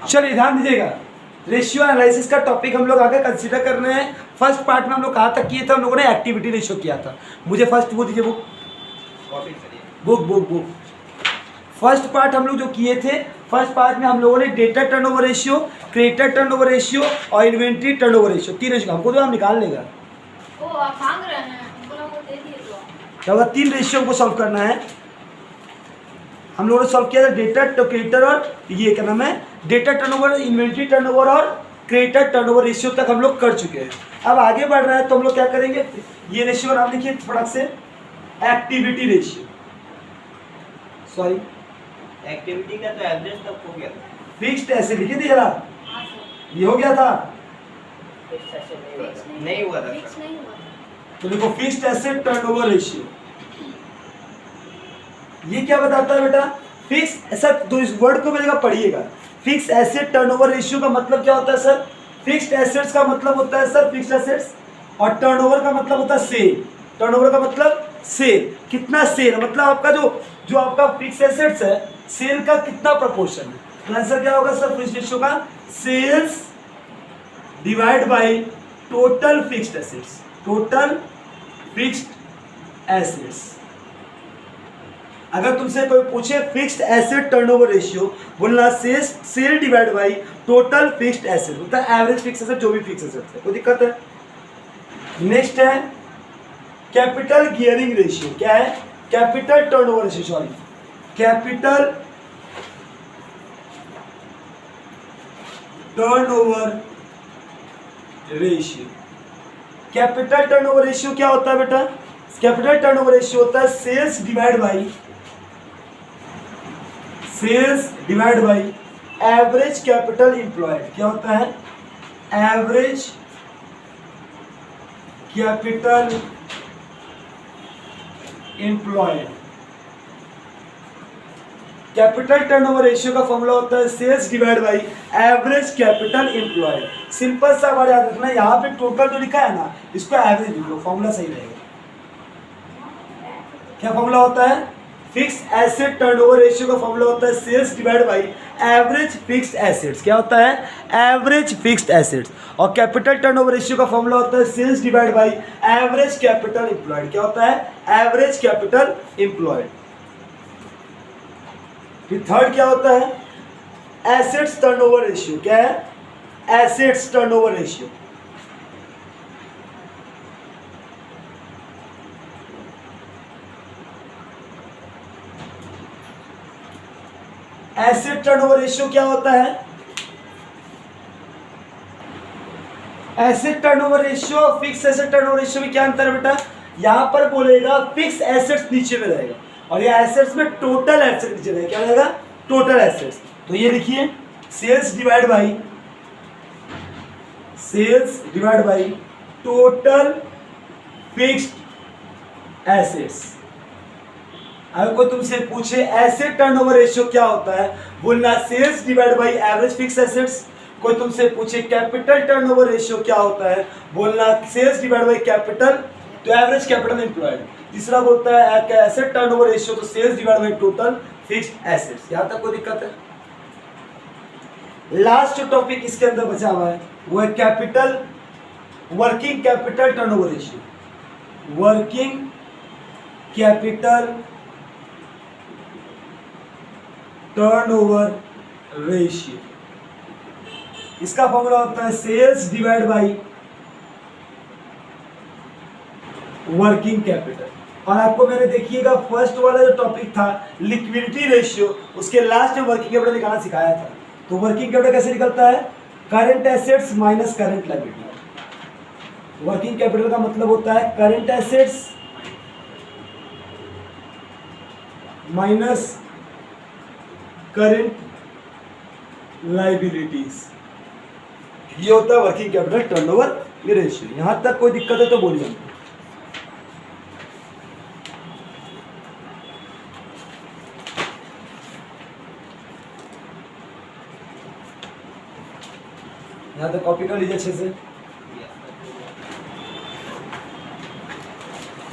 चलिए ध्यान दीजिएगा, रेशियो एनालिसिस का टॉपिक हम लोग आगे कंसीडर कर रहे हैं। फर्स्ट पार्ट में हम लोग कहाँ तक किए थे, हम लोगों ने एक्टिविटी रेशियो किया था। मुझे फर्स्ट वो दीजिए book book book. First part हम लोग जो किए थे, फर्स्ट पार्ट में हम लोगों ने data turnover ratio, creditor turnover ratio और इन्वेंट्री टर्नओवर रेशियो, तीन रेशियो हमको तो हम निकाल लेगा। ओ आप मांग रहे हैं, हमको ना वो दे दिए तो क्या होगा, तीन रेशियो को सॉल्व करना है। हम लोगों ने सॉल्व किया था डेटा क्रेडिटर और ये क्या नाम है, डेटा टर्नओवर, इन्वेंट्री टर्नओवर और क्रेडिटर टर्नओवर रेशियो तक हम लोग कर चुके हैं। अब आगे बढ़ रहा है तो हम लोग क्या करेंगे, ये रेशियो नाम लिखिए फटाक से, एक्टिविटी रेशियो, सॉरी एक्टिविटी का तो एवरेज तक हो गया था। फिक्स्ड ऐसे लिखिए थे जरा, हाँ सर, ये हो गया था। फिक्स ऐसे फिक्स नहीं हुआ था फिक्स सर। नहीं हुआ था। तो देखो फिक्स्ड एसेट टर्नओवर रेशियो, ये क्या बताता है बेटा, फिक्स ऐसा, तो इस वर्ड को मेरे पढ़िएगा। फिक्स एसेट टर्नओवर रेशियो का मतलब क्या होता है सर, फिक्स्ड एसेट्स का मतलब होता है सर फिक्स्ड एसेट्स, और टर्नओवर का मतलब होता है सेल। टर्नओवर का मतलब सेल, कितना सेल, मतलब आपका जो आपका फिक्स एसेट्स है, सेल का कितना प्रपोर्शन है। तो आंसर क्या होगा सर फिक्स्ड रेशियो का, sales divide by total fixed assets, total fixed assets. अगर तुमसे कोई पूछे फिक्स्ड एसेट टर्नओवर रेशियो, बोलना sale divide by total fixed asset, होता है एवरेज फिक्स एसेट, जो भी फिक्स एसेट है। कोई दिक्कत है। नेक्स्ट है कैपिटल गियरिंग रेशियो, क्या है, capital turnover ratio, sorry capital turnover ratio. Capital turnover ratio क्या होता है बेटा, कैपिटल टर्नओवर रेशियो होता है sales divide by average capital employed. क्या होता है, average capital employed. Capital turnover ratio का फॉर्मूला होता है sales divide by average capital employed. Simple सा वर्ड याद रखना, यहाँ पे टोटल जो लिखा है ना, इसको एवरेज लिख लो, फॉर्मूला सही रहेगा। क्या फॉर्मूला होता है, फिक्स एसेट टर्नओवर रेशियो का फॉर्मूला होता है sales divide by average fixed assets. क्या होता है, एवरेज फिक्स्ड एसेट्स। और कैपिटल टर्नओवर रेशियो का फॉर्मूला होता है sales divide by average capital employed. क्या होता है, एवरेज कैपिटल एम्प्लॉयड। फिर थर्ड क्या होता है, एसेट्स टर्नओवर रेशियो। क्या है, assets turnover ratio. Asset turnover ratio क्या होता है, एसेट टर्नओवर रेशियो और फिक्स एसेट टर्नओवर रेशियो में क्या अंतर है बेटा, यहां पर बोलेगा फिक्स एसेट्स नीचे में रहेगा और ये एसेट्स में टोटल एसेट नीचे रहेगा। क्या रहेगा, टोटल एसेट्स। तो ये लिखिए sales divide by total fixed assets. अगर कोई तुमसे पूछे एसेट टर्नओवर रेशियो क्या होता है, बोलना sales divide by average fix assets. कोई तुमसे पूछे कैपिटल टर्नओवर रेशियो क्या होता है, बोलना सेल्स डिवाइड बाय कैपिटल, तो एवरेज कैपिटल एम्प्लॉयड। तीसरा बोलता है एसेट टर्नओवर रेशियो, तो sales divide by total fixed assets. यहां तक कोई दिक्कत है। लास्ट टॉपिक इसके अंदर बचा हुआ है वो है capital, working capital turnover ratio, working capital turnover ratio. इसका फॉर्मूला होता है sales divide by working capital. और आपको मैंने देखिएगा फर्स्ट वाला जो टॉपिक था लिक्विडिटी रेशियो, उसके लास्ट में वर्किंग कैपिटल निकालना सिखाया था। तो वर्किंग कैपिटल कैसे निकलता है, current assets minus current liability. Working capital का मतलब होता है current assets minus current liabilities, ये होता है वर्किंग कैपिटल टर्नओवर रेशियो। यहां तक कोई दिक्कत है तो बोलिए। यहां तक कॉपी कर लीजिए अच्छे से,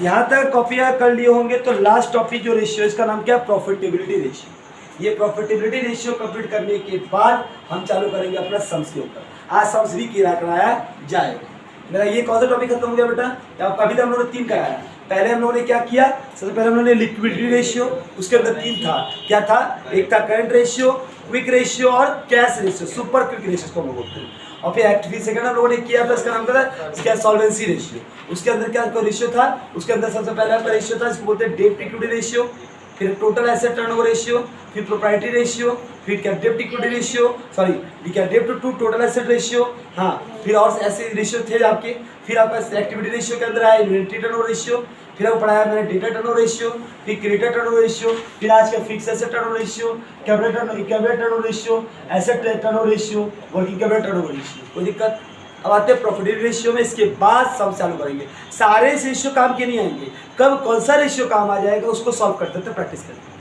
यहां तक कॉपी कर लिए होंगे। तो लास्ट टॉपिक जो रेशियो, इसका नाम क्या है, प्रॉफिटेबिलिटी रेशियो। ये प्रॉफिटेबिलिटी रेशियो कंप्लीट करने के बाद हम चालू करेंगे अपना सम्स के ऊपर। आज सम्स भी कराया जाएगा। मेरा ये कौन सा टॉपिक खत्म हो गया बेटा? अभी तक हम लोगों ने 3 कराया। पहले हम लोगों ने क्या किया? सबसे पहले हम लोगों ने लिक्विडिटी रेशियो, उसके अंदर 3 था। क्या था? एक था करंट रेशियो, क्विक रेशियो और cash ratio, super quick ratio को हम लोग बोलते हैं। और फिर एक्टिविटी सेकंड हम लोगों ने किया था, इसका नाम था इसका सॉल्वेंसी रेशियो। उसके अंदर क्या रेशियो था? उसके अंदर सबसे पहला आपका रेशियो था, इसको बोलते हैं डेट इक्विटी रेशियो, फिर टोटल एसेट टर्नओवर रेशियो, फिर प्रोप्राइटरी रेशियो, फिर क्या डेट इक्विटी रेशियो, सॉरी क्या debt to total asset ratio, हाँ फिर और ऐसे रेशियो थे आपके। फिर आपका एक्टिविटी रेशियो के अंदर आया इन्वेंटरी टर्नओवर रेशियो, फिर आपको पढ़ाया मैंने डेटा टर्नओवर रेशियो, फिर क्रेडिटर टर्नओवर रेशियो, फिर आज का fix asset turnover ratio, capital turnover ratio, asset turnover ratio, working capital turnover ratio. कोई दिक्कत? अब आते हैं प्रॉफिटेबिलिटी रेशियो में। इसके बाद सब चालू करेंगे। सारे रेशियो काम के नहीं आएंगे, कब कौन सा रेशियो काम आ जाएगा उसको सॉल्व करते थे, प्रैक्टिस करेंगे।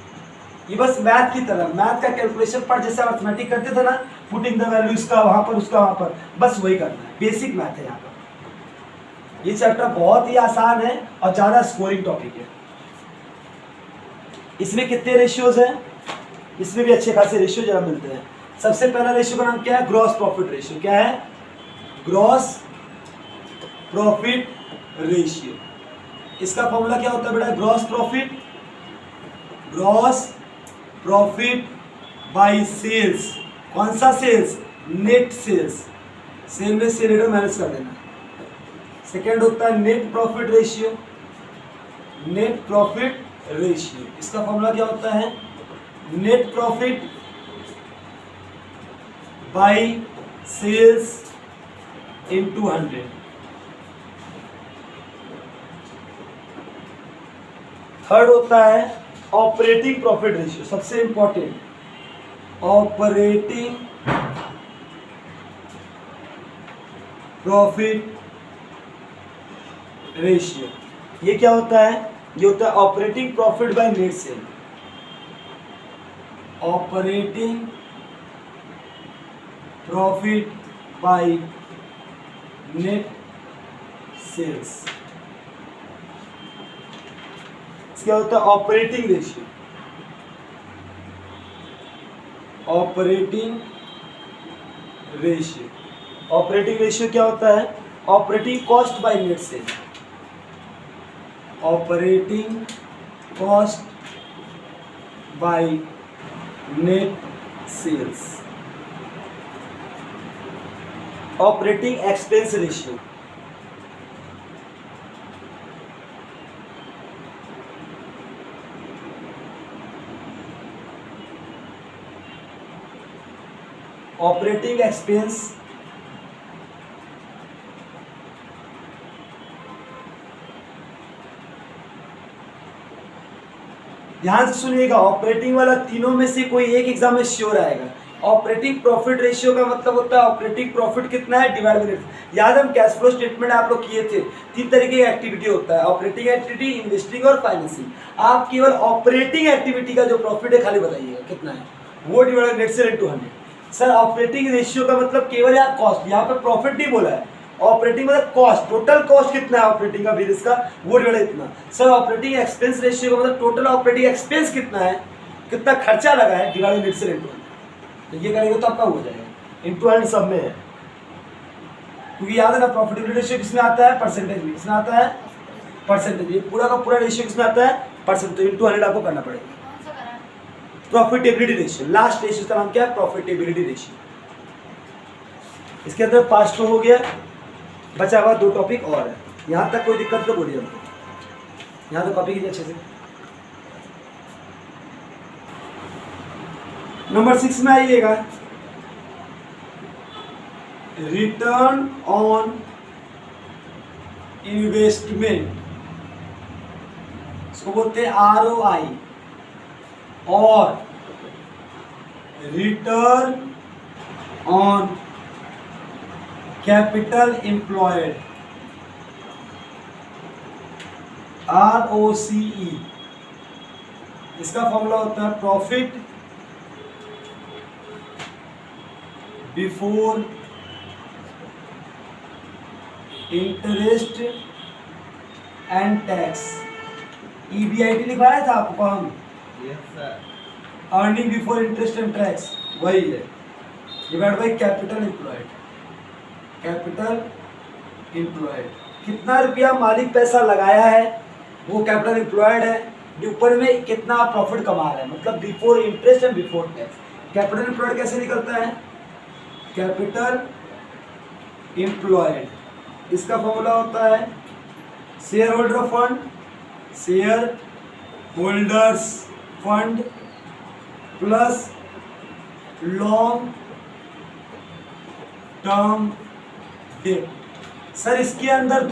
ये बस मैथ की तरह, मैथ का कैलकुलेशन पर जैसे अर्थमेटिक करते थे ना, पुटिंग द वैल्यू इसका वहाँ पर उसका वहाँ पर, बस वही करना है। बेसिक मैथ है यहाँ पर। ये चैप्टर बहुत ही आसान है और ज़्यादा स्कोरिंग टॉपिक है। इसमें कितने रेशियोज हैं? इसमें भी अच्छे खासे रेशियो जरा मिलते हैं। सबसे पहला रेशियो का नाम क्या है? Gross profit ratio. क्या है? Gross profit ratio. इसका फॉर्मूला क्या होता है बेटा? Gross profit by sales. कौन सा सेल्स? Net sales. सेल में सेल माइनस कर देना। सेकेंड होता है net profit ratio. Net profit ratio, इसका फॉर्मूला क्या होता है? Net profit by sales into 100। Third होता है ऑपरेटिंग प्रॉफिट रेशियो, सबसे इंपॉर्टेंट ऑपरेटिंग प्रॉफिट रेशियो। ये क्या होता है? ये होता है operating profit by net sale. Operating profit by net sales. क्या होता है? Operating ratio. Operating ratio, operating ratio क्या होता है? Operating cost by net sale. Operating cost by net sales. Operating expense ratio. Operating expense ध्यान से सुनिएगा, operating वाला तीनों में से कोई एक एग्जाम में श्योर आएगा। ऑपरेटिंग प्रॉफिट रेशियो का मतलब होता है ऑपरेटिंग प्रॉफिट कितना है डिवाइड बाय नेट। याद हम कैश फ्लो स्टेटमेंट आप लोग किए थे, 3 तरीके की एक्टिविटी होता है, ऑपरेटिंग एक्टिविटी, इन्वेस्टिंग और फाइनेंसिंग। आप केवल ऑपरेटिंग एक्टिविटी का जो प्रॉफिट है खाली बताइएगा कितना है, वो डिवाइड बाय नेट से into 100। सर ऑपरेटिंग रेशियो का मतलब केवल यहाँ कॉस्ट, यहाँ पर प्रॉफिट नहीं बोला है। ऑपरेटिंग मतलब कॉस्ट, टोटल कॉस्ट कितना है ऑपरेटिंग का बिजनेस का, वो डिवाइड इतना। सर ऑपरेटिंग एक्सपेंस रेशियो का मतलब टोटल ऑपरेटिंग एक्सपेंस कितना है, कितना खर्चा लगा है, डिवाइड बाय नेट से into 100। तो ये करेंगे तो आपका हो जाएगा। into 100 सब में है, क्योंकि याद है ना प्रॉफिटेबिलिटी रेशियो किसमें आता है? परसेंटेज में। किसमें आता है? परसेंटेज। ये पूरा का पूरा रेशियो किसमें आता है? परसेंट। तो into 100 आपको करना पड़ेगा। कौन सा करा? प्रॉफिटेबिलिटी रेशियो, लास्ट रेशियो का नाम क्या है? Profitability ratio. इसके अंदर 5 हो गया, बचा हुआ 2 टॉपिक और है। यहाँ तक कोई दिक्कत तो बोलिए हमको। यहाँ तो कॉपी कीजिए अच्छे से। नंबर 6 में आइएगा, रिटर्न ऑन इन्वेस्टमेंट, इसको बोलते हैं ROI, और return on capital employed, ROCE। इसका फॉर्मूला होता है profit before interest and tax. EBIT लिखवाया था आपको हम, yes sir. Earning before interest and tax वही है, divide by capital employed. Capital employed कितना रुपया मालिक पैसा लगाया है वो कैपिटल एम्प्लॉयड है, ऊपर में कितना प्रॉफिट कमा रहा है, मतलब before interest and before tax. Capital employed कैसे निकलता है, कैपिटल एम्प्लॉयड इसका फॉर्मूला होता है share holder fund, share holders fund plus long term debt. Sir इसके अंदर